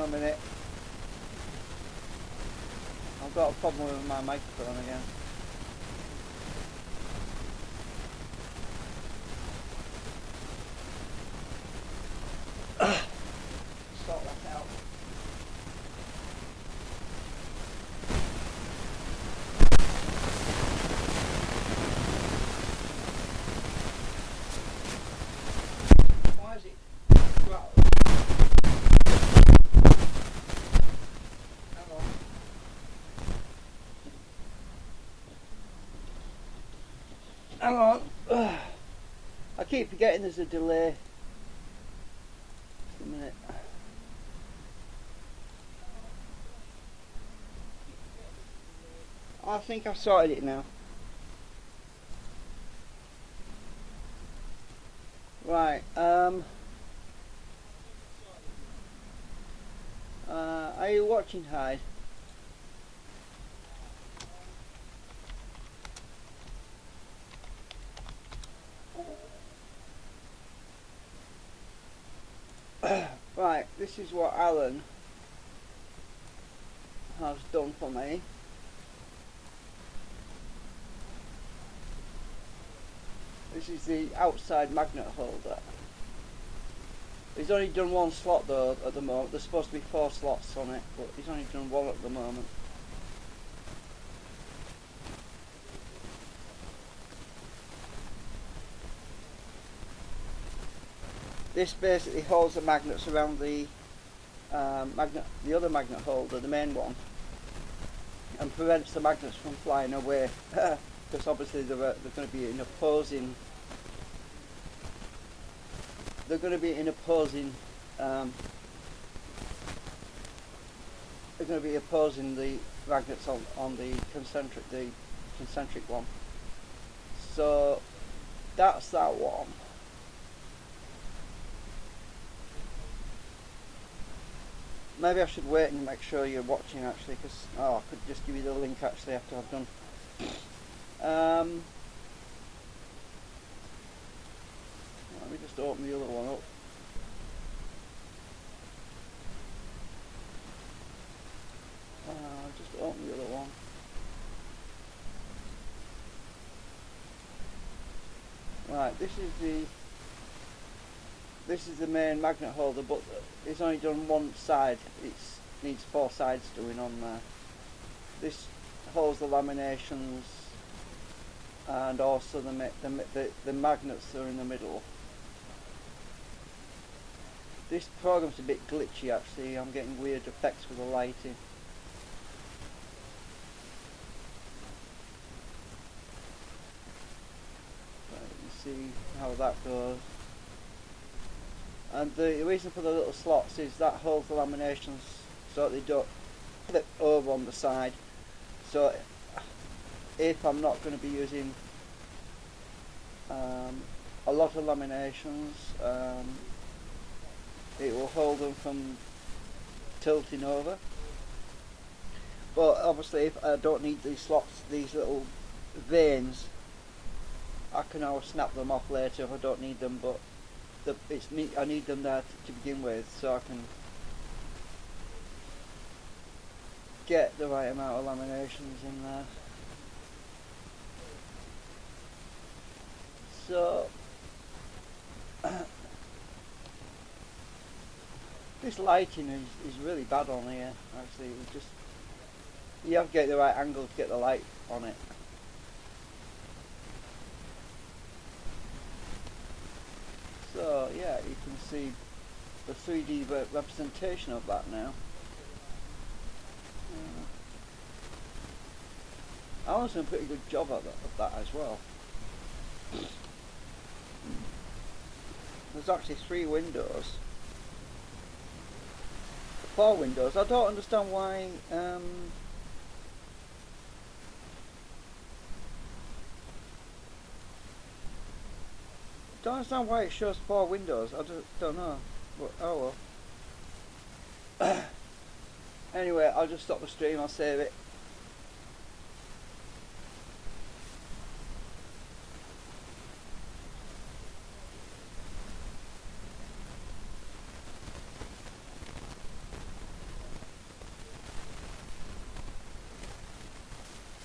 on a minute. I've got a problem with my microphone again. Sort that out. Why is it rattled? Hang on. Hang on. I keep forgetting there's a delay. Just a minute. I think I've sorted it now. Right, are you watching, Hyde? Right, this is what Alan has done for me. This is the outside magnet holder. He's only done one slot though at the moment. There's supposed to be 4 slots on it, but he's only done one at the moment. This basically holds the magnets around the the other magnet holder, the main one, and prevents the magnets from flying away. Because obviously they're going to be in opposing. They're going to be in opposing. They're going to be opposing the magnets on the concentric one. So that's that one. Maybe I should wait and make sure you're watching actually, because I could just give you the link actually after I've done. Let me just open the other one up. Just open the other one. Right, this is the main magnet holder, but it's only done one side. It needs 4 sides doing on there. This holds the laminations and also the magnets that are in the middle. This program's a bit glitchy actually. I'm getting weird effects with the lighting. Right, you see how that goes. And the reason for the little slots is that holds the laminations so they don't flip over on the side. So if I'm not going to be using a lot of laminations, it will hold them from tilting over. But obviously if I don't need these slots, these little veins, I can always snap them off later if I don't need them, but I need them there to begin with, so I can get the right amount of laminations in there. So this lighting is really bad on here actually. You have to get the right angle to get the light on it. So yeah, you can see the 3D representation of that now. Alan's done a pretty good job of that as well. There's actually 3 windows. 4 windows. I don't understand why don't understand why it shows 4 windows. I don't know. But oh well. Anyway, I'll just stop the stream. I'll save it.